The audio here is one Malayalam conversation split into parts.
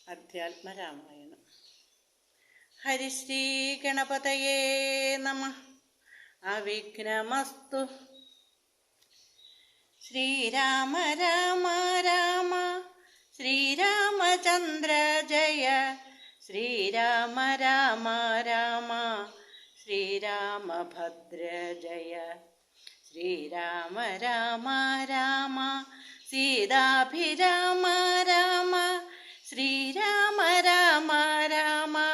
അധ്യാത്മരാമായണം. ഹരിശ്രീ ഗണപതയേ നമഃ. അവിഘ്നമസ്തു. ശ്രീരാമ രാമ രാമ ശ്രീരാമചന്ദ്ര ജയ. ശ്രീരാമ രാമ രാമ ശ്രീരാമഭദ്ര ജയ. ശ്രീരാമ രാമ രാമ സീതാഭിരാമ രാമ. ശ്രീരാമ രാമ രാമ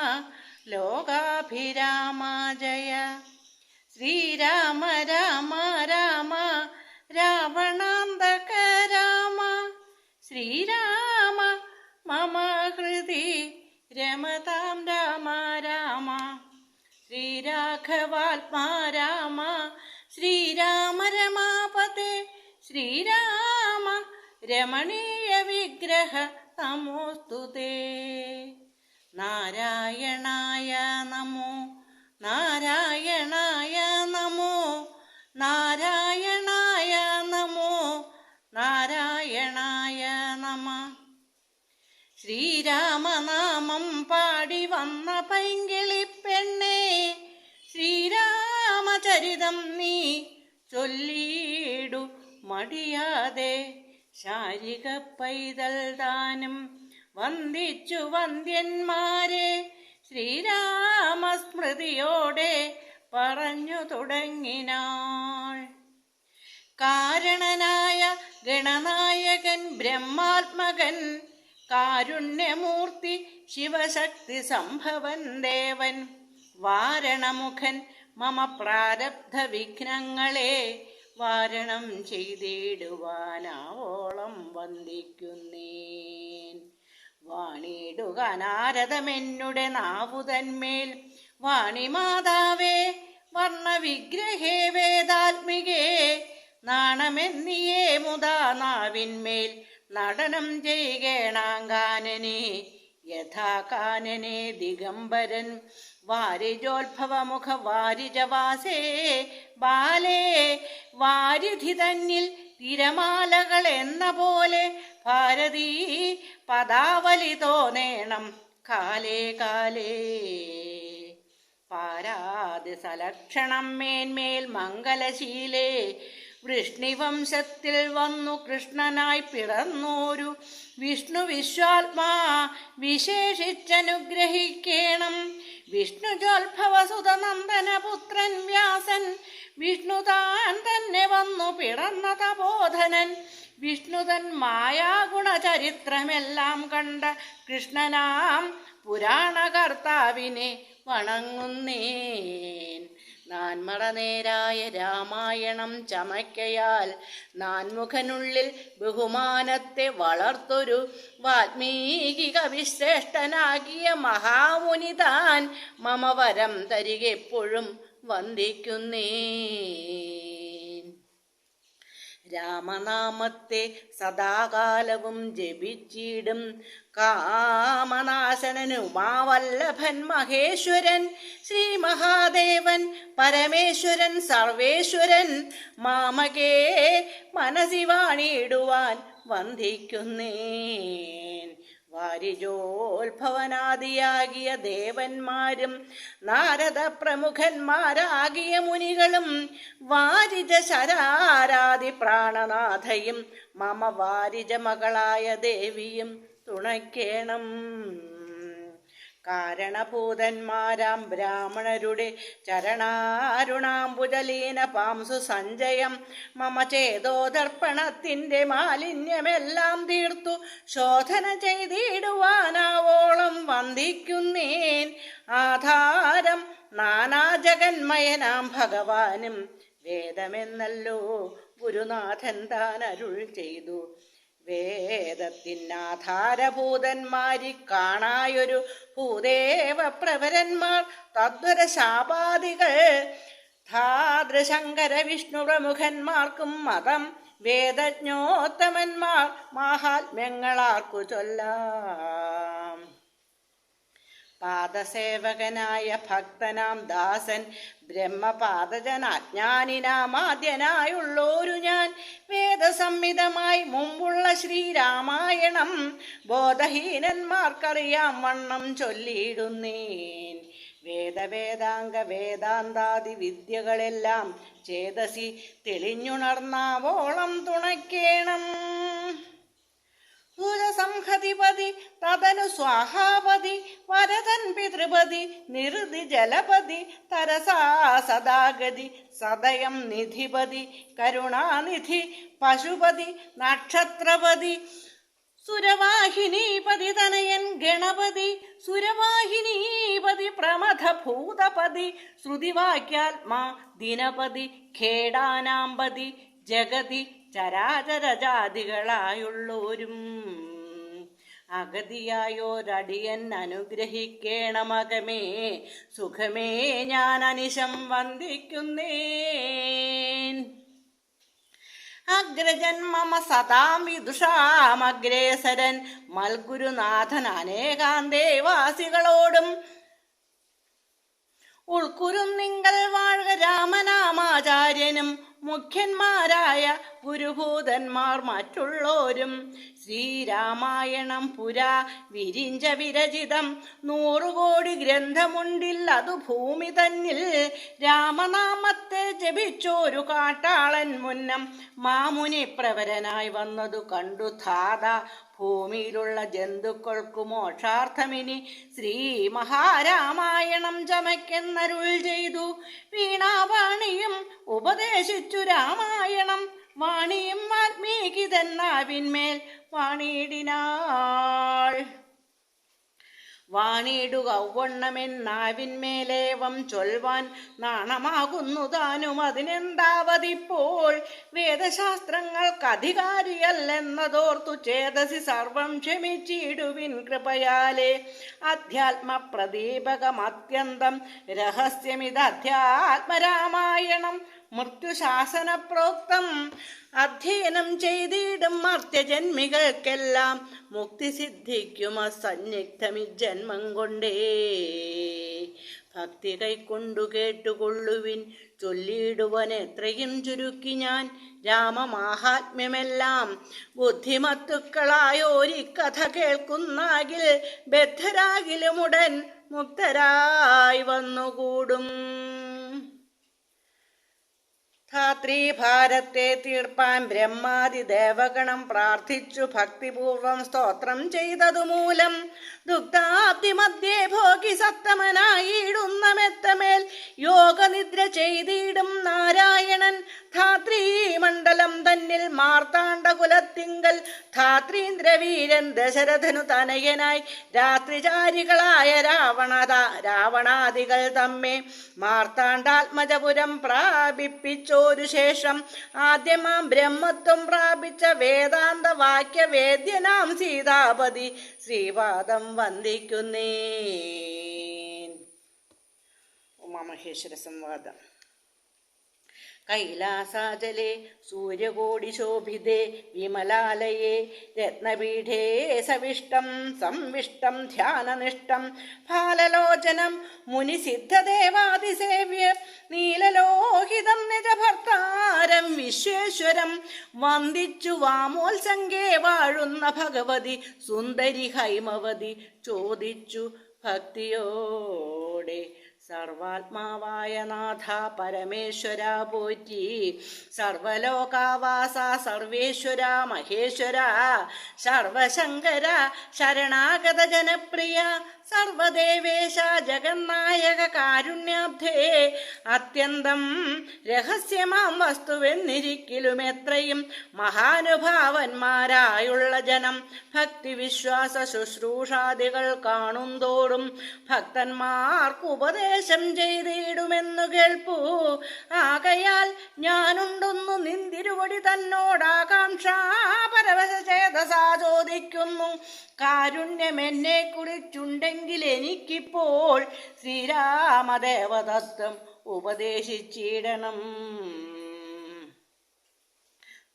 ലോകാഭിരാമ ജയ. ശ്രീരാമ രാമ രാമ രാവണാന്തക രാമ. ശ്രീരാമ മമ ഹൃദി രമതാം രാമ രാമ. ശ്രീരാഘവാത്മാ രാമ. ശ്രീരാമ രമാപതേ. ശ്രീരാമ രമണീയ വിഗ്രഹ നമോസ്തുതേ. നാരായണായ നമോ നാരായണായ നമോ നാരായണായ നമോ നാരായണായ നമ. ശ്രീരാമനാമം പാടി വന്ന പൈങ്കിളിപ്പെണ്ണേ, ശ്രീരാമചരിതം നീ ചൊല്ലിയിടു മടിയാതെ. ശാരിക പൈതൽ താനും വന്ദിച്ചു വന്ദ്യന്മാരെ, ശ്രീരാമസ്മൃതിയോടെ പറഞ്ഞു തുടങ്ങിനാൾ. കാരണനായ ഗണനായകൻ ബ്രഹ്മാത്മകൻ, കാരുണ്യമൂർത്തി ശിവശക്തി സംഭവൻ ദേവൻ, വാരണമുഖൻ മമ പ്രാരബ്ധ വിഘ്നങ്ങളെ വാരണം ചെയ്തിടുവാനാവോളം വന്ദിക്കുന്നേൻ. വാണിടുക നാരദമെന്നുടെ നാവുതന്മേൽ, വാണിമാതാവേ വർണ്ണവിഗ്രഹേ വേദാത്മികേ. നാണമെന്നിയേ മുതാ നാവിന്മേൽ നടനം ചെയ്യണാങ്കാനനെ. യഥാ കാനനെ ദിഗംബരൻ വാരിജോത്ഭവമുഖ വാരിജവാസേ. ബാലേ വാരിധി തന്നിൽ തിരമാലകൾ എന്ന പോലെ, ഭാരതീ പദാവലി തോന്നേണം കാലേ കാലേ. പാരാതി സലക്ഷണം മേന്മേൽ മംഗലശീലേ. വൃഷ്ണിവംശത്തിൽ വന്നു കൃഷ്ണനായി പിറന്നോരു വിഷ്ണു വിശ്വാത്മാ വിശേഷിച്ചനുഗ്രഹിക്കേണം. വിഷ്ണുജോത്ഭവസുതനന്ദനപുത്രൻ വ്യാസൻ, വിഷ്ണു താൻ തന്നെ വന്നു പിറന്ന തപോധനൻ. വിഷ്ണുതൻ മായാഗുണചരിത്രമെല്ലാം കണ്ട കൃഷ്ണനാം പുരാണകർത്താവിനെ വണങ്ങുന്നേൻ. നാൻമറനേരായ രാമായണം ചമയ്ക്കയാൽ നാൻമുഖനുള്ളിൽ ബഹുമാനത്തെ വളർത്തൊരു വാൽമീകിക വിശ്രേഷ്ഠനാകിയ മഹാമുനിതാൻ മമ വരം തരികെപ്പോഴും വന്ദിക്കുന്നേൻ. രാമനാമത്തെ സദാകാലവും ജപിച്ചിടും കാമനാശനൻ ഉമാവല്ലഭൻ മഹേശ്വരൻ. ശ്രീ മഹാദേവൻ പരമേശ്വരൻ സർവേശ്വരൻ മാമകേ മനസി വാണിടുവാൻ വന്ദിക്കുന്നേൻ. വാരിജോത്ഭവനാദിയാകിയ ദേവന്മാരും നാരദ പ്രമുഖന്മാരാകിയ മുനികളും വാരിജ ശരാരാദി പ്രാണനാഥയും മമ വാരിജ മകളായ ദേവിയും തുണയ്ക്കേണം. കാരണഭൂതന്മാരാം ബ്രാഹ്മണരുടെ ചരണാരുണാംബുജലീന പാംസു സഞ്ചയം മമ ചേതോദർപ്പണത്തിൻ്റെ മാലിന്യമെല്ലാം തീർത്തു ശോധന ചെയ്തിടുവാനാവോളം വന്ദിക്കുന്നേൻ. ആധാരം നാനാജഗന്മയനാം ഭഗവാനും വേദമെന്നല്ലോ ഗുരുനാഥൻ താൻ അരുൾ ചെയ്തു. വേദത്തിനാധാരഭൂതന്മാരി കാണായൊരു ഭൂദേവ പ്രവരന്മാർ തദ്വര ശാപാദികൾ ധാതൃശങ്കര വിഷ്ണു പ്രമുഖന്മാർക്കും മതം വേദജ്ഞോത്തമന്മാർ മാഹാത്മ്യങ്ങളാർക്കു ചൊല്ലാം. പാദസേവകനായ ഭക്തനാം ദാസൻ ബ്രഹ്മപാദജനാജ്ഞാനിനാമാദ്യനായുള്ളോരു ഞാൻ വേദസംഹിതമായി മുമ്പുള്ള ശ്രീരാമായണം ബോധഹീനന്മാർക്കറിയാം വണ്ണം ചൊല്ലിയിടുന്നേൻ. വേദവേദാംഗ വേദാന്താദി വിദ്യകളെല്ലാം ചേതസി തെളിഞ്ഞുണർന്നാവോളം തുണയ്ക്കേണം. ഭൂജസംഹതിപതി തദനു സ്വാഹാപതി വരദൻ പിതൃപതി നിരുതി ജലപതി തരസാ സദാഗതി സദയം നിധിപതി കരുണാനിധി പശുപതി നക്ഷത്രപതി സുരവാഹിനീപതി തനയൻ ഗണപതി സുരവാഹിനീപതി പ്രമഥ ഭൂതപതി ശ്രുതിവാക്യാത്മാ ദിനപതി ഖേടാനാംപതി ജഗതി ചരാചരജാതികളായുള്ളോരും അഗതിയായോരടിയൻ അനുഗ്രഹിക്കേണമകമേ സുഖമേ ഞാൻ അനിശം വന്ദിക്കുന്നേൻ. അഗ്രജൻ മമ സദാം വിദുഷാമഗ്രേസരൻ മൽഗുരുനാഥൻ അനേകാന്തേവാസികളോടും ഉൾക്കുരുന്നിങ്കൽ വാഴ്ക രാമനാമാചാര്യനും മുഖ്യന്മാരായ ഗുരുഭൂതന്മാർ മറ്റുള്ളോരും. ശ്രീരാമായണം പുരാ വിരിഞ്ച വിരചിതം 100 കോടി ഗ്രന്ഥമുണ്ടില്ലതു ഭൂമി തന്നിൽ. രാമനാമത്തെ ജപിച്ചോരു കാട്ടാളൻ മുന്നം മാമുനി പ്രവരനായി വന്നതു കണ്ടു ധാത. ഭൂമിയിലുള്ള ജന്തുക്കൾക്കു മോക്ഷാർത്ഥമിനി ശ്രീ മഹാരാമായണം ചമയ്ക്കെന്നരുൾ ചെയ്തു. വീണാവാണിയും ഉപദേശിച്ചു രാമായണം വാണിയും വാൽമീകിതന്നാവിന്മേൽ വാണിയിടിനാൾ. വാണിയിടുക ഔവണ്ണമെന്നാവിന്മേലേവം ചൊൽവാൻ നാണമാകുന്നു താനും അതിനെന്താവതിപ്പോൾ. വേദശാസ്ത്രങ്ങൾക്കധികാരിയല്ലെന്നതോർത്തു ചേതസി സർവം ക്ഷമിച്ചിടുവിൻ കൃപയാലേ. അധ്യാത്മപ്രദീപകമത്യന്തം രഹസ്യമിതധ്യാത്മരാമായണം മൃത്യുശാസന പ്രോക്തം. അധ്യയനം ചെയ്തിടും മർത്യജന്മികൾക്കെല്ലാം മുക്തി സിദ്ധിക്കും അസന്നിഗ്ധമിജന്മം കൊണ്ടേ. ഭക്തി കൈക്കൊണ്ടു കേട്ടുകൊള്ളുവിൻ ചൊല്ലിയിടുവൻ എത്രയും ചുരുക്കി ഞാൻ രാമമാഹാത്മ്യമെല്ലാം. ബുദ്ധിമത്തുക്കളായോരിക്കഥ കേൾക്കുന്നാകിൽ ബദ്ധരാകിലുമുടൻ മുക്തരായി വന്നുകൂടും. ധാത്രീഭാരത്തെ തീർപ്പാൻ ബ്രഹ്മാദി ദേവഗണം പ്രാർത്ഥിച്ചു ഭക്തിപൂർവം സ്തോത്രം ചെയ്തതുമൂലം ദുഗ്ധാബ്ദി മധ്യേ ഭോഗി സത്തമനായിടുന്ന മെത്തമേൽ യോഗനിദ്ര ചെയ്തിടും നാരായണൻ. ധാത്രീമണ്ഡലം തന്നിൽ മാർത്താണ്ഡകുലത്തിങ്കൽ ധാത്രീന്ദ്രവീരൻ ദശരഥനു തനയനായി രാത്രിചാരികളായ രാവണാദികൾ തമ്മെ മാർത്താണ്ഡാത്മജപുരം പ്രാപിപ്പിച്ചോരു ശേഷം ആദ്യമാം ബ്രഹ്മത്വം പ്രാപിച്ച വേദാന്ത വാക്യവേദ്യനാം സീതാപതി ശ്രീപാദം വന്ദിക്കുന്നേൻ. ഉമാമഹേശ്വര സംവാദം. കൈലാസാചലേ സൂര്യകോടി ശോഭിതേ വിമലാലയേ രത്നപീഠേ സവിഷ്ടം സംവിഷ്ടം ധ്യാനനിഷ്ടം ഫാലലോചനം മുനിസിദ്ധദേവാതിസേവ്യ നീലലോഹിതം നിജഭർത്താരം വിശ്വേശ്വരം വന്ദിച്ചു വാമോത്സംഗേ വാഴുന്ന ഭഗവതി സുന്ദരി ഹൈമവതി ചോദിച്ചു ഭക്തിയോടെ. സർവാത്മാവായ നാഥ പരമേശ്വര പോറ്റി. സർവലോകാവാസ സർവേശ്വര മഹേശ്വര സർവശങ്കര ശരണാഗത ജനപ്രിയ സർവദേവേശ ജഗന്നായക കാരുണ്യാബ്ധേ. അത്യന്തം രഹസ്യമാം വസ്തുവെന്നിരിക്കലും എത്രയും മഹാനുഭാവന്മാരായുള്ള ജനം ഭക്തിവിശ്വാസ ശുശ്രൂഷാദികൾ കാണുന്തോറും ഭക്തന്മാർക്ക് ഉപദേശം ചെയ്തിടുമെന്നു കേൾപ്പൂ. ആകയാൽ ഞാനുണ്ടൊന്നു നിന്തിരുവടി തന്നോടാകാംക്ഷാ പരവശ ചേതസാ ചോദിക്കുന്നു. കാരുണ്യമെന്നെ കുറിച്ചുണ്ടെങ്കിൽ എനിക്കിപ്പോൾ ശ്രീരാമദേവതത്വം ഉപദേശിച്ചിടണം.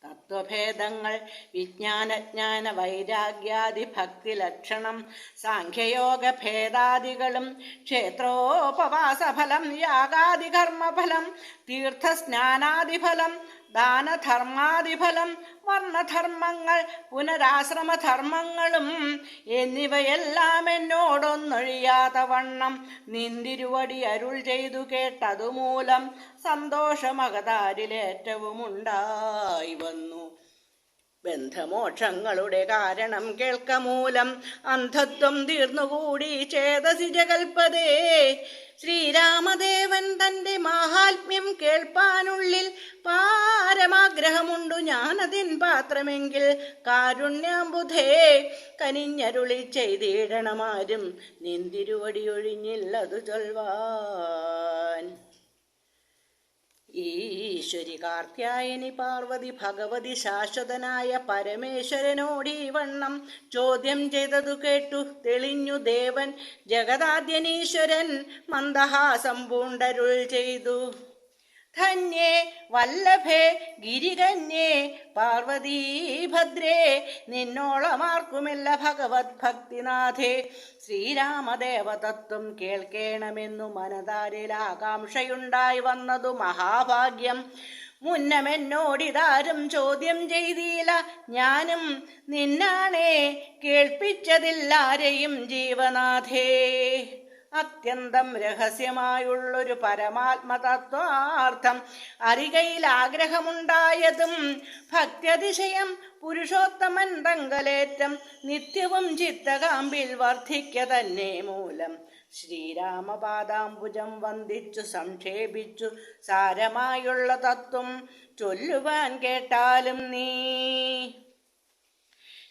തത്വഭേദങ്ങൾ വിജ്ഞാനജ്ഞാന വൈരാഗ്യാദി ഭക്തി ലക്ഷണം സാഖ്യയോഗ ഭേദാദികളും ക്ഷേത്രോപവാസഫലം യാഗാദി കർമ്മഫലം തീർത്ഥസ്നാനാദിഫലം ദാനധർമാദിഫലം വർണ്ണധർമ്മങ്ങൾ പുനരാശ്രമധർമ്മങ്ങളും എന്നിവയെല്ലാം എന്നോടൊന്നൊഴിയാത്ത വണ്ണം നിന്തിരുവടി അരുൾ ചെയ്തു കേട്ടതുമൂലം സന്തോഷമകതാരിലേറ്റവും ഉണ്ടായി വന്നു. ബന്ധമോക്ഷങ്ങളുടെ കാരണം കേൾക്കമൂലം അന്ധത്വം തീർന്നുകൂടി ചേതസി ജഗൽപദേ. ശ്രീരാമദേവൻ തന്റെ മാഹാത്മ്യം കേൾപ്പാനുള്ളിൽ പാരമാഗ്രഹമുണ്ടു ഞാനതിൻ പാത്രമെങ്കിൽ കാരുണ്യാംബുധേ കനിഞ്ഞരുളി ചെയ്തിടണമാരും നിന്തിരുവടി ഒഴിഞ്ഞില്ലതു ചൊൽവാൻ. ഈശ്വരി കാർത്യായനി പാർവതി ഭഗവതി ശാശ്വതനായ പരമേശ്വരനോടീ വണ്ണം ചോദ്യം ചെയ്തതു കേട്ടു തെളിഞ്ഞു ദേവൻ ജഗദാദ്യനീശ്വരൻ മന്ദഹാസം പൂണ്ടരുൾ ചെയ്തു. ധന്യേ വല്ലഭേ ഗിരികന്യേ പാർവതീ ഭദ്രേ നിന്നോളമാർക്കുമില്ല ഭഗവത് ഭക്തിനാഥേ. ശ്രീരാമദേവതത്വം കേൾക്കേണമെന്നു മനതാരിൽ ആകാംക്ഷയുണ്ടായി വന്നതു മഹാഭാഗ്യം. മുന്നമെന്നോടിതാരും ചോദ്യം ചെയ്തില്ല, ഞാനും നിന്നാണേ കേൾപ്പിച്ചതില്ലാരെയും ജീവനാഥേ. അത്യന്തം രഹസ്യമായുള്ളൊരു പരമാത്മതത്വാർത്ഥം അറികയിൽ ആഗ്രഹമുണ്ടായതും ഭക്ത്യതിശയം പുരുഷോത്തമൻ തങ്കലേറ്റം നിത്യവും ചിത്തകാമ്പിൽ വർദ്ധിക്ക തന്നെ മൂലം ശ്രീരാമപാദാംബുജം വന്ദിച്ചു സംക്ഷേപിച്ചു സാരമായുള്ള തത്വം ചൊല്ലുവാൻ കേട്ടാലും നീ.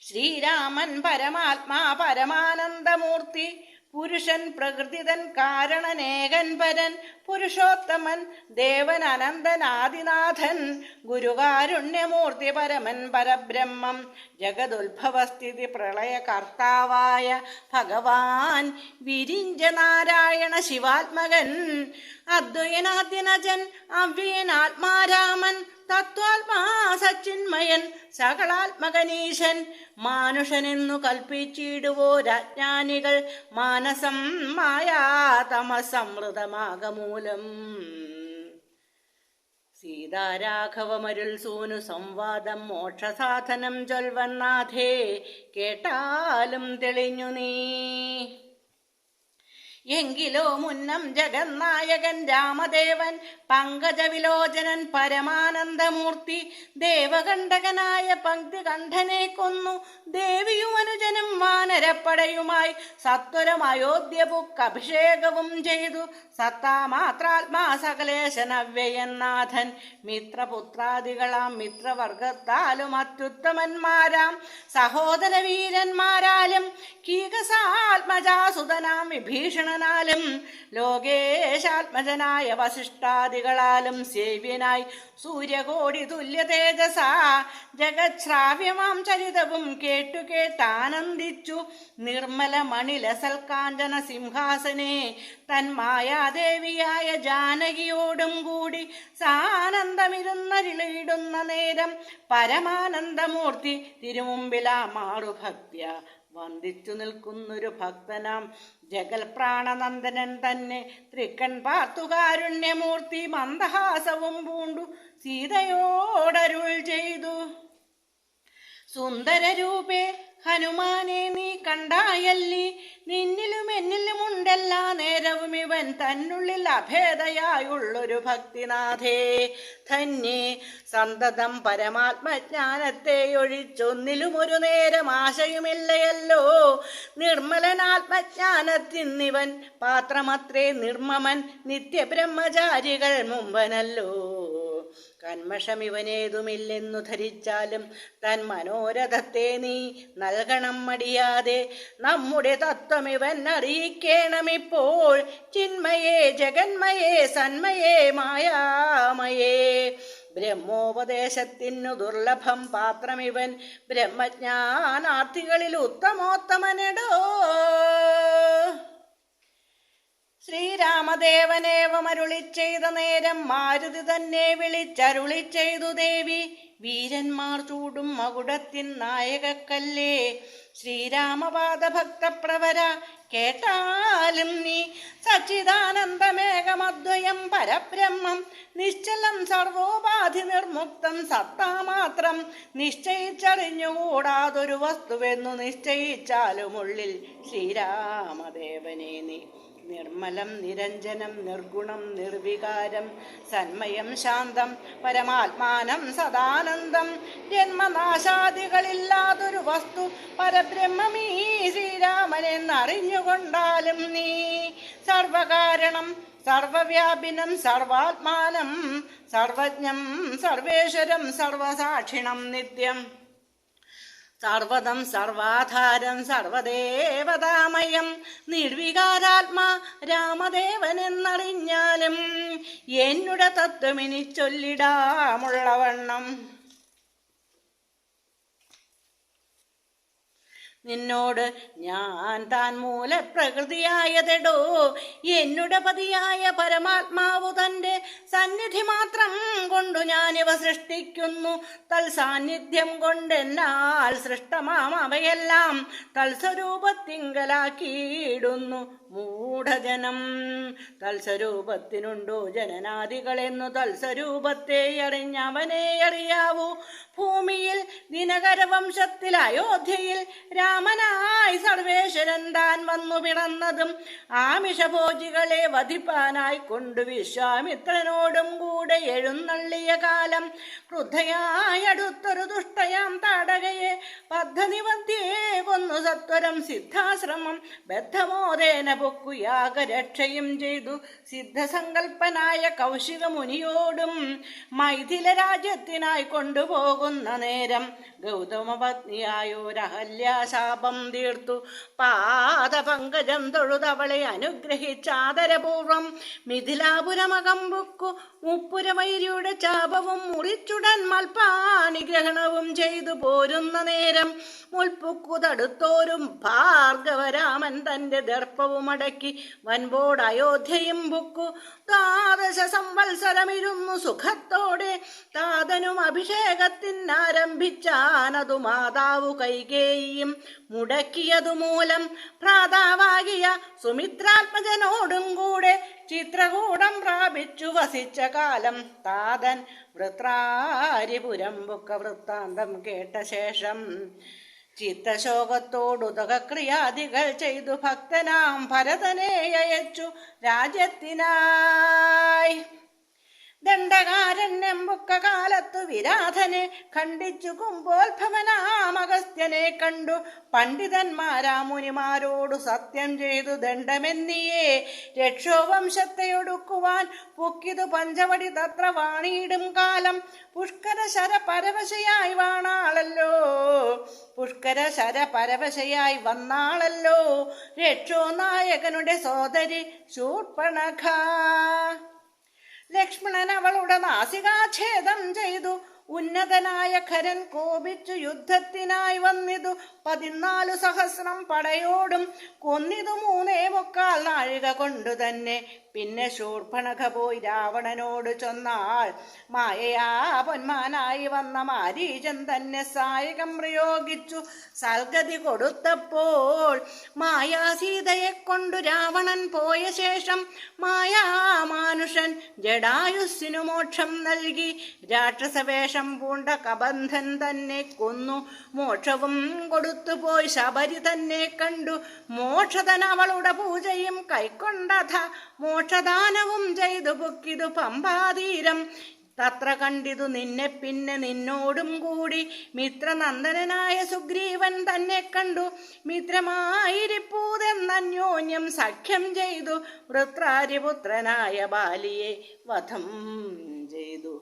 ശ്രീരാമൻ പരമാത്മാ പരമാനന്ദമൂർത്തി പുരുഷൻ പ്രകൃതിതൻ കാരണനേകൻ പരൻ പുരുഷോത്തമൻ ദേവൻ അനന്തൻ ആദിനാഥൻ ഗുരുകാരുണ്യമൂർത്തി പരമൻ പരബ്രഹ്മം ജഗതുത്ഭവസ്ഥിതി പ്രളയ കർത്താവായ ഭഗവാൻ വിരിഞ്ച നാരായണ ശിവാത്മകൻ അദ്വയനാദ്യനജൻ അവ്യയൻ ആത്മാരാമൻ തത്വാത്മാ സച്ചിന്മയൻ സകളാത്മകനീശൻ മാനുഷനെന്നു കൽപ്പിച്ചിടുവോരാജ്ഞാനികൾ മാനസം മായാതമസമൃതമാകമൂലം. സീതാരാഘവമരുൾ സൂനു സംവാദം മോക്ഷസാധനം ചൊൽവന്നാഥേ കേട്ടാലും തെളിഞ്ഞു നീ. എങ്കിലോ മുന്നം ജഗന്നായകൻ രാമദേവൻ പങ്കജവിലോചനൻ പരമാനന്ദമൂർത്തി ദേവകണ്ഠകനായ പങ്ക്തികണ്ഠനെ കൊന്നു ദേവിയും അനുജനും വാനരപ്പടയുമായി സത്വരം അയോധ്യപുക്ക് അഭിഷേകവും ചെയ്തു. സത്താമാത്രാത്മാ സകലേശൻ അവ്യയനാഥൻ മിത്രപുത്രാദികളാം മിത്രവർഗത്താലും അത്യുത്തമന്മാരാം സഹോദര വീരന്മാരാലും കീകസാത്മജാസുതനാം വിഭീഷണനാലും ലോകേശാത്മജനായ വസിഷ്ഠാദികളാലും സേവ്യനായി സൂര്യകോടി തുല്യ തേജസാ ജഗശ്രാവ്യമാം ചരിതവും കേട്ടു കേട്ടാനന്ദിച്ചു. നിർമ്മല മണിലസൽ കാഞ്ചന സിംഹാസനെ തന്മായാദേവിയായ ജാനകിയോടും കൂടി സാനന്ദമിരുന്നരിളിടുന്ന നേരം പരമാനന്ദമൂർത്തി തിരുമുമ്പിലാ മാറുഭക്ത്യ വന്ദിച്ചു നിൽക്കുന്നൊരു ഭക്തനാം ജഗൽ പ്രാണനന്ദനൻ തന്നെ തൃക്കൺ പാർത്തു കാരുണ്യമൂർത്തി മന്ദഹാസവും പൂണ്ടു സീതയോടരുൾ ചെയ്തു. സുന്ദരരൂപേ ഹനുമാനെ നീ കണ്ടായല്ലി നിന്നിലും എന്നിലുമുണ്ടെല്ലാ നേരവും ഇവൻ തന്നുള്ളിൽ അഭേദയായുള്ളൊരു ഭക്തിനാഥേ. ധന്യേ സന്തതം പരമാത്മജ്ഞാനത്തെ ഒഴിച്ചൊന്നിലും ഒരു നേരം ആശയുമില്ലയല്ലോ. നിർമ്മലനാത്മജ്ഞാനത്തിന്നിവൻ പാത്രമത്രേ നിർമ്മമൻ നിത്യബ്രഹ്മചാരികൾ മുമ്പനല്ലോ. കന്മഷമിവനേതുമില്ലെന്നു ധരിച്ചാലും തൻ മനോരഥത്തെ നീ നൽകണം മടിയാതെ. നമ്മുടെ തത്വമിവൻ അറിയിക്കേണമിപ്പോൾ ചിന്മയേ ജഗന്മയേ സന്മയേ മായാമയേ. ബ്രഹ്മോപദേശത്തിനു ദുർലഭം പാത്രമിവൻ ബ്രഹ്മജ്ഞാനാർത്ഥികളിൽ ഉത്തമോത്തമനെടോ. ശ്രീരാമ രാമദേവനേവമരുളി ചെയ്ത നേരം മാരുതി തന്നെ വിളിച്ചരുളി ചെയ്തു ദേവി, വീരന്മാർ ചൂടും മകുടത്തിൻ നായകക്കല്ലേ ശ്രീരാമപാദഭക്തപ്രവര, കേട്ടാലും നീ സച്ചിദാനന്ദമേകമദ്വയം പരബ്രഹ്മം നിശ്ചലം സർവോപാധി നിർമുക്തം സത്താമാത്രം നിശ്ചയിച്ചറിഞ്ഞുകൂടാതൊരു വസ്തുവെന്നു നിശ്ചയിച്ചാലുമുള്ളിൽ ശ്രീരാമദേവനെ നീ നിർമ്മലം നിരഞ്ജനം നിർഗുണം നിർവികാരം സന്മയം ശാന്തം പരമാത്മാനം സദാനന്ദം ജന്മനാശാദികളില്ലാതൊരു വസ്തു പരബ്രഹ്മമീ ശ്രീരാമനെന്നറിഞ്ഞുകൊണ്ടാലും നീ സർവകാരണം സർവവ്യാപിനം സർവാത്മാനം സർവജ്ഞം സർവേശ്വരം സർവസാക്ഷിണം നിത്യം സർവദം സർവാധാരം സർവദേവതാമയം നിർവികാരാത്മാ രാമദേവനെന്നറിഞ്ഞാലും എന്നുടെ തത്വമിനി ചൊല്ലിടാമുള്ളവണ്ണം. നിന്നോട് ഞാൻ താൻ മൂലപ്രകൃതിയായതെടോ, എന്നുടെ പതിയായ പരമാത്മാവു തൻ്റെ സന്നിധി മാത്രം കൊണ്ടു ഞാനിവ സൃഷ്ടിക്കുന്നു. തൽസാന്നിധ്യം കൊണ്ടെന്നാൽ സൃഷ്ടമാം അവയെല്ലാം തൽസ്വരൂപത്തിങ്കലാക്കിയിടുന്നു മൂഢജനം. തൽസ്വരൂപത്തിനുണ്ടോ ജനനാദികളെന്നു തൽസ്വരൂപത്തെ അറിഞ്ഞവനെ അറിയാവൂ. ഭൂമിയിൽ ദിനകരവംശത്തിൽ അയോധ്യയിൽ രാമനായി സർവേശ്വരൻ താൻ വന്നു പിറന്നതും ആമിഷഭോജികളെ വധിപ്പാനായി കൊണ്ടു വിശ്വാമിത്രനോടും കൂടെ എഴുന്നള്ളിയ കാലം ക്രുദ്ധയായടുത്തൊരു ദുഷ്ടയാം താടകയെ പദ്ധതി മധ്യേ കൊന്നു സത്വരം സിദ്ധാശ്രമം ബദ്ധമോദേന പൊക്കു യാഗരക്ഷയും ചെയ്തു സിദ്ധസങ്കൽപ്പനായ കൗശിക മുനിയോടും മൈഥില രാജ്യത്തിനായി കൊണ്ടുപോകുന്ന നേരം ഗൗതമപത്നിയായൊരഹല്യാശാപം തീർത്തു പാദപങ്കജം തൊഴുതവളെ അനുഗ്രഹിച്ചാദരപൂർവം മിഥിലാപുരമകം പൊക്കു മുപ്പുരവൈരിയുടെ ചാപവും മുറിച്ചുടൻ മൽപ്പാനിഗ്രഹണവും ചെയ്തു പോരുന്ന നേരം മുൽപ്പുക്കു തടുത്തോരും ഭാർഗവരാമൻ തന്റെ ദർപ്പവുമടക്കി വൻപോട് അയോധ്യയും പൊക്കു 12 സംവത്സരമിരുന്നു സുഖത്തോടെ താതനും അഭിഷേകത്തിനാരംഭിച്ചാനതു മാതാവു കൈകേയിയും മുടക്കിയതു മൂലം ഭ്രാതാവാകിയ സുമിത്രാത്മജനോടും കൂടെ ചിത്രകൂടം പ്രാപിച്ചു വസിച്ച കാലം താതൻ വൃത്രാരിപുരം പൊക്ക വൃത്താന്തം കേട്ട ശേഷം ചിത്തശോകത്തോടുദകക്രിയാദികൾ ചെയ്തു ഭക്തനാം ഭരതനെ അയച്ചു രാജ്യത്തിനായി. ദണ്ഡകാരണ്യംബുക്ക കാലത്തു വിരാധനെ ഖണ്ഡിച്ചു കുംഭോത്ഭവനാമഗസ്ത്യനെ കണ്ടു പണ്ഡിതന്മാരാ മുനിമാരോടു സത്യം ചെയ്തു ദണ്ഡമെന്നിയേ രക്ഷോവംശത്തെയൊടുക്കുവാൻ പൊക്കിതു പഞ്ചവടി തത്ര വാണിയിടും കാലം പുഷ്കര ശര പരവശയായി വാണാളല്ലോ പുഷ്കര ശര പരവശയായി വന്നാളല്ലോ രക്ഷോ നായകനുടെ സോദരി ശൂർപ്പണഖ. ലക്ഷ്മണൻ അവളുടെ നാസികാഛേദം ചെയ്തു ഉന്നതനായ ഖരൻ കോപിച്ചു യുദ്ധത്തിനായി വന്നിതു 14 സഹസ്രം പടയോടും കൊന്നിതു 3.25 നാഴിക കൊണ്ടു തന്നെ. പിന്നെ ശൂർപ്പണഖ പോയി രാവണനോട് ചൊന്നാൾ മായയാ പൊന്മാനായി വന്ന മാരീചൻ തന്നെ സായകം പ്രയോഗിച്ചു സൽഗതി കൊടുത്തപ്പോൾ മായാസീതയെ കൊണ്ടു രാവണൻ പോയ ശേഷം മായാമാനുഷൻ ജടായുസ്സിനു മോക്ഷം നൽകി രാക്ഷസവേഷം പൂണ്ട കബന്ധൻ തന്നെ കൊന്നു മോക്ഷവും കൊടുത്തുപോയി ശബരി തന്നെ കണ്ടു മോക്ഷതൻ അവളുടെ പൂജയും കൈക്കൊണ്ടഥ മോക്ഷദാനവും ചെയ്തു പൊക്കിതു പമ്പാതീരം. തത്ര കണ്ടിതു നിന്നെ പിന്നെ നിന്നോടും കൂടി മിത്രനന്ദനായ സുഗ്രീവൻ തന്നെ കണ്ടു മിത്രമായിരിപ്പൂതെന്നന്യോന്യം സഖ്യം ചെയ്തു വൃത്രാരിപുത്രനായ ബാലിയെ വധം ചെയ്തു.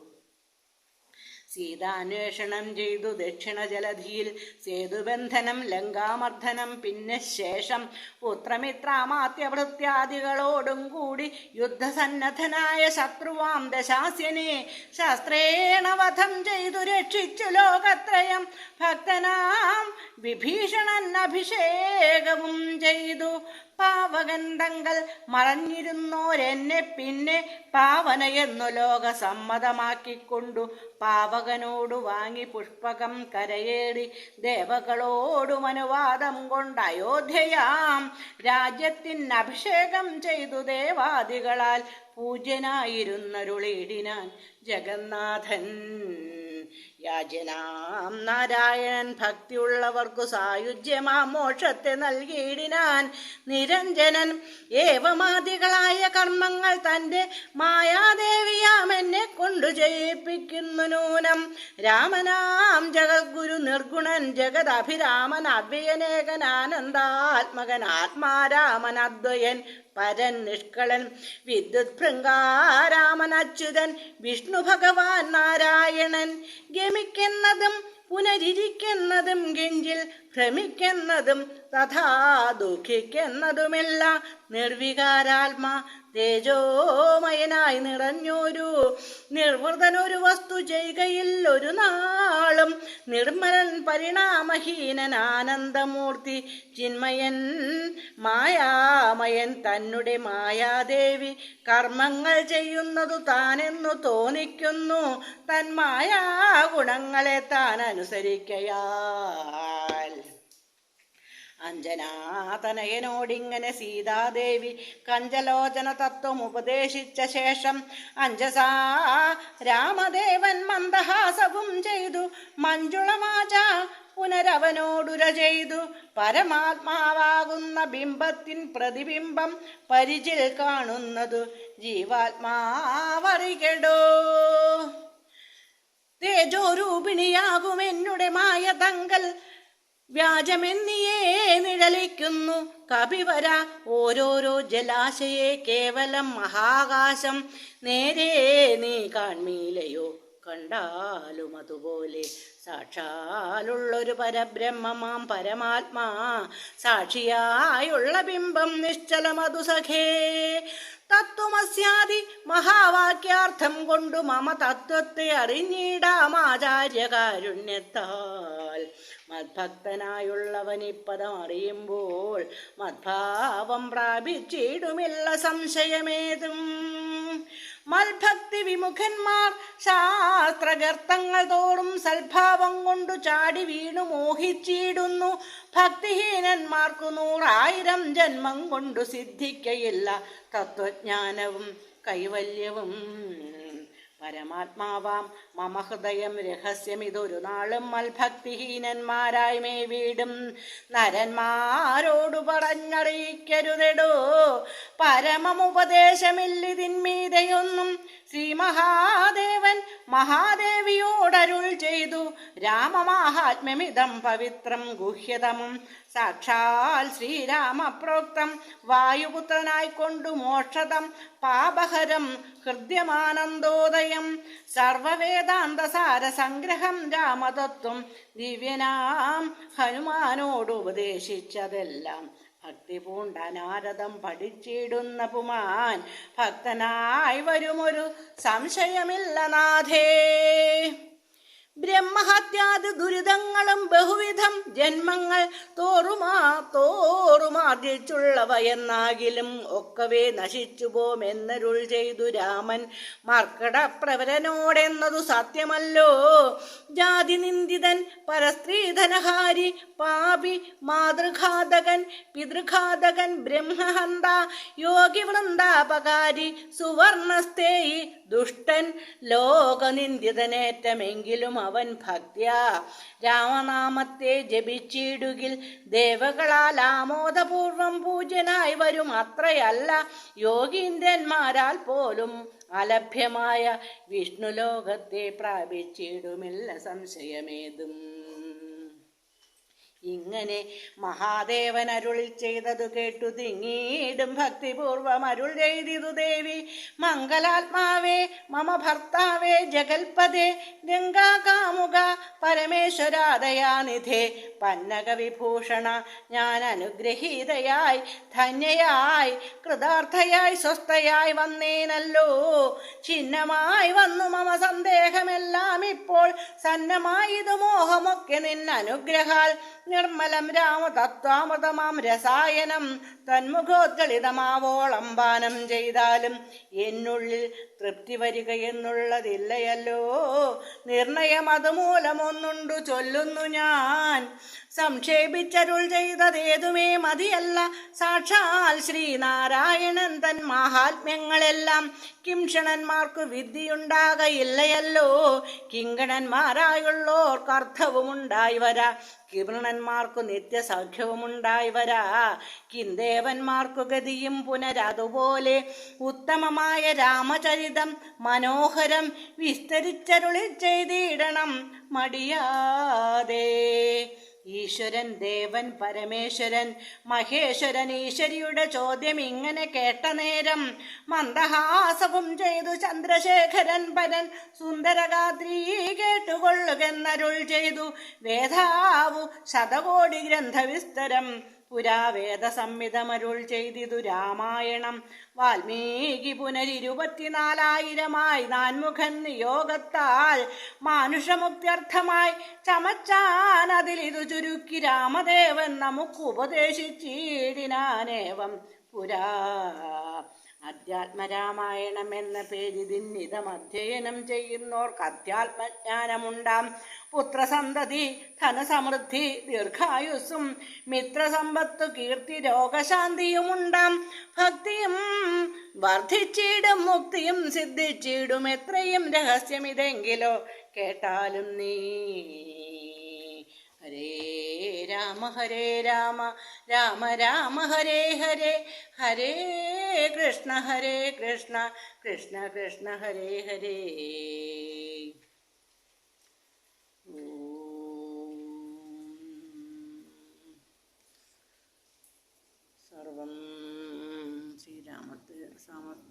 സീതാന്വേഷണം ചെയ്തു ദക്ഷിണ ജലധിയിൽ സേതുബന്ധനം ലങ്കാമർദ്ദനം പിന്നെ ശേഷം പുത്രമിത്രാമാത്യഭൃത്യാദികളോടും കൂടി യുദ്ധസന്നദ്ധനായ ശത്രുവാം ദശാസ്യനെ ശസ്ത്രേണ വധം ചെയ്തു രക്ഷിച്ചു ലോകത്രയം ഭക്തനാം വിഭീഷണൻ അഭിഷേകവും ചെയ്തു പാവകൻ തങ്കൽ മറഞ്ഞിരുന്നോരെന്നെ പിന്നെ പാവനയെന്നു ലോക സമ്മതമാക്കിക്കൊണ്ടു പാവകനോടു വാങ്ങി പുഷ്പകം കരയേറി ദേവകളോടും അനുവാദം കൊണ്ട് അയോധ്യയാം രാജ്യത്തിന് അഭിഷേകം ചെയ്തു ദേവാദികളാൽ പൂജ്യനായിരുന്നരുളിടിനാൻ ജഗന്നാഥൻ. യാജനാം നാരായണൻ ഭക്തിയുള്ളവർക്കു സായുജ്യമാം മോക്ഷത്തെ നൽകിയിടിനാൻ നിരഞ്ജനൻ. ഏവമാദികളായ കർമ്മങ്ങൾ തൻ്റെ മായാദേവിയാം എന്നെ കൊണ്ടു ചെയ്യിപ്പിക്കുന്നു നൂനം. രാമനാം ജഗദ്ഗുരു നിർഗുണൻ ജഗദഭിരാമൻ അവ്യയനേകൻ ആനന്ദാത്മകൻ ആത്മാരാമൻ അദ്വയൻ പരൻ നിഷ്കളൻ വിദ്യുത് ഭൃംഗാരാമൻ അച്യുതൻ വിഷ്ണു ഭഗവാൻ നാരായണൻ. ഗമിക്കുന്നതും പുനരിരിക്കുന്നതും ഗെഞ്ചിൽ ഭ്രമിക്കുന്നതും തഥാ ദുഃഖിക്കുന്നതുമെല്ലാം നിർവികാരാത്മാ തേജോമയനായി നിറഞ്ഞൊരു നിർവൃതനൊരു വസ്തു ചെയ്യുകയിൽ ഒരു നാളും നിർമ്മലൻ പരിണാമഹീനൻ ആനന്ദമൂർത്തി ചിന്മയൻ മായാമയൻ തന്നെ മായാദേവി കർമ്മങ്ങൾ ചെയ്യുന്നതു താനെന്നു തോന്നിക്കുന്നു തൻ മായാ ഗുണങ്ങളെ താൻ അനുസരിക്കയാൽ. അഞ്ജനാതനയനോടിങ്ങനെ സീതാദേവി കഞ്ചലോചന തത്വം ഉപദേശിച്ച ശേഷം അഞ്ജസാ രാമദേവൻ മന്ദഹാസവും ചെയ്തു മഞ്ജുളമാച പുനരവനോടുര ചെയ്തു. പരമാത്മാവാകുന്ന ബിംബത്തിൻ പ്രതിബിംബം പരിചിൽ കാണുന്നതു ജീവാത്മാവറികടോ. തേജോരൂപിണിയാകും എന്നുടെ മായ തങ്കൽ വ്യാജമെന്നിയേ നിഴലിക്കുന്നു കപിവര ഓരോരോ ജലാശയെ കേവലം മഹാകാശം നേരെ നീ കാൺമീലയോ കണ്ടാലും അതുപോലെ സാക്ഷാലുള്ളൊരു പരബ്രഹ്മമാം പരമാത്മാ സാക്ഷിയായുള്ള ബിംബം നിശ്ചലമതു സഖേ. തത്വമസ്യാദി മഹാവാക്യാർത്ഥം കൊണ്ടു മമ തത്വത്തെ അറിഞ്ഞിടാമാചാര്യകാരുണ്യത്താൽ മദ്ഭക്തനായുള്ളവനിപ്പദം അറിയുമ്പോൾ മദ്ഭാവം പ്രാപിച്ചിടുമില്ല സംശയമേതും. മൽഭക്തി വിമുഖന്മാർ ശാസ്ത്രഗർത്തങ്ങൾ തോറും സൽഭാവം കൊണ്ടു ചാടി വീണു മോഹിച്ചിടുന്നു. ഭക്തിഹീനന്മാർക്കു 100,000 ജന്മം കൊണ്ടു സിദ്ധിക്കയില്ല തത്വജ്ഞാനവും കൈവല്യവും. പരമാത്മാവാം മമ ഹൃദയം രഹസ്യം ഇതൊരു നാളും മൽഭക്തിഹീനന്മാരായി മേ വീടും നരന്മാരോടു പറഞ്ഞറിയിക്കരുതെടോ. പരമമുപദേശമില്ലിതിന്മീതയൊന്നും ശ്രീ മഹാദേവൻ മഹാദേവിയോടരുൾ ചെയ്തു. രാമമാഹാത്മ്യമിതം പവിത്രം ഗുഹ്യതമം സാക്ഷാൽ ശ്രീരാമപ്രോക്തം വായുപുത്രനായിക്കൊണ്ടു മോക്ഷതം പാപഹരം ഹൃദ്യമാനന്ദോദയം സർവവേദാന്തസാര സംഗ്രഹം രാമതത്വം ദിവ്യനാം ഹനുമാനോട് ഉപദേശിച്ചതെല്ലാം ഭക്തി പൂണ്ട നാരദം പഠിച്ചിടുന്ന പുമാൻ ഭക്തനായി വരുമൊരു സംശയമില്ല നാഥേ. ബ്രഹ്മഹത്യാദി ദുരിതങ്ങളും ബഹുവിധം ജന്മങ്ങൾ തോറുമാർജിച്ചുള്ളവയെന്നാകിലും ഒക്കവേ നശിച്ചു പോമെന്നരുൾ ചെയ്തു രാമൻ മർക്കടപ്രവരനോടെന്നതു സത്യമല്ലോ. ജാതി നിന്ദിതൻ പരസ്ത്രീധനഹാരി പാപി മാതൃഘാതകൻ പിതൃഘാതകൻ ബ്രഹ്മഹന്ത യോഗി വൃന്ദാപകാരി സുവർണസ്തേയി ദുഷ്ടൻ ലോകനിന്ദിതനേറ്റമെങ്കിലും അവൻ ഭക്ത്യാ രാമനാമത്തെ ജപിച്ചിടുകിൽ ദേവകളാൽ ആമോദപൂർവം പൂജ്യനായി വരും. അത്രയല്ല യോഗീന്ദ്രന്മാരാൽ പോലും അലഭ്യമായ വിഷ്ണുലോകത്തെ പ്രാപിച്ചിടുമില്ല സംശയമേതും. ഇങ്ങനെ മഹാദേവൻ അരുളി ചെയ്തതു കേട്ടു തിങ്ങീടും ഭക്തിപൂർവം അരുൾ ചെയ്തിതു ദേവി. മംഗലാത്മാവേ മമ ഭർത്താവേ ജഗൽപദേ ഗംഗാകാമുക പരമേശ്വരാദയാനിധേ പന്നക വിഭൂഷണ ഞാൻ അനുഗ്രഹീതയായി ധന്യയായി കൃതാർത്ഥയായി സ്വസ്ഥയായി വന്നേനല്ലോ. ഛിന്നമായി വന്നു മമ സന്ദേഹമെല്ലാം ഇപ്പോൾ സന്നമായിതു മോഹമൊക്കെ നിന്നനുഗ്രഹാൽ നിർമ്മലം രാമതത്വാമൃതമാം രസായനം തന്മുഖോദ്ഗളിതമാവോളം പാനം ചെയ്താലും എന്നുള്ളിൽ തൃപ്തി വരിക എന്നുള്ളതില്ലയല്ലോ. നിർണയം അതുമൂലമൊന്നുണ്ടു ചൊല്ലുന്നു ഞാൻ. സംക്ഷേപിച്ചരുൾ ചെയ്തതേതുമേ മതിയല്ല. സാക്ഷാൽ ശ്രീനാരായണൻ തൻ മാഹാത്മ്യങ്ങളെല്ലാം കിംഷണന്മാർക്കു വിദ്യയുണ്ടാകയില്ലയല്ലോ. കിങ്കണന്മാരായുള്ളോർക്ക് അർത്ഥവുമുണ്ടായി വരാ, കിരണന്മാർക്കു നിത്യസൗഖ്യവുമുണ്ടായി വരാ. കിന്ദേവന്മാർക്കു ഗതിയും പുനരതുപോലെ ഉത്തമമായ രാമചരിതം മനോഹരം വിസ്തരിച്ചരുളി ചെയ്തിടണം മടിയാതെ. ഈശ്വരൻ, ദേവൻ, പരമേശ്വരൻ, മഹേശ്വരൻ ഈശ്വരിയുടെ ചോദ്യം ഇങ്ങനെ കേട്ട നേരം മന്ദഹാസവും ചെയ്തു ചന്ദ്രശേഖരൻ പരൻ. സുന്ദരഗാത്രീ കേട്ടുകൊള്ളുകെന്നരുൾ ചെയ്തു. വേദാവു ശതകോടി ഗ്രന്ഥവിസ്തരം പുരാ വേദസംഹിതമരുൾ ചെയ്തിതു രാമായണം. വാൽമീകി പുനരിരുപത്തിനാലായിരമായി നാൻമുഖൻ നിയോഗത്താൽ മാനുഷമുക്ത്യർത്ഥമായി ചമച്ചാൻ. അതിലിതു ചുരുക്കി രാമദേവൻ നമുക്ക് ഉപദേശിച്ചിടിനാനേവം പുരാ. അധ്യാത്മരാമായണം എന്ന പേരിതിന്നിതം അധ്യയനം ചെയ്യുന്നോർക്ക് അധ്യാത്മജ്ഞാനമുണ്ടാം. പുത്രസന്തതി, ധനസമൃദ്ധി, ദീർഘായുസ്സും മിത്രസമ്പത്തു, കീർത്തി, രോഗശാന്തിയുമുണ്ടാം. ഭക്തിയും വർദ്ധിച്ചിടും, മുക്തിയും സിദ്ധിച്ചിടും. എത്രയും രഹസ്യമിതെങ്കിലോ കേട്ടാലും നീ. ഹരേ രാമ ഹരേ രാമ രാമ രാമ ഹരേ ഹരേ, ഹരേ കൃഷ്ണ കൃഷ്ണ കൃഷ്ണ ഹരേ ഹരേ. സർവം ശ്രീരാമത്തെ സമർപ്പയാമി.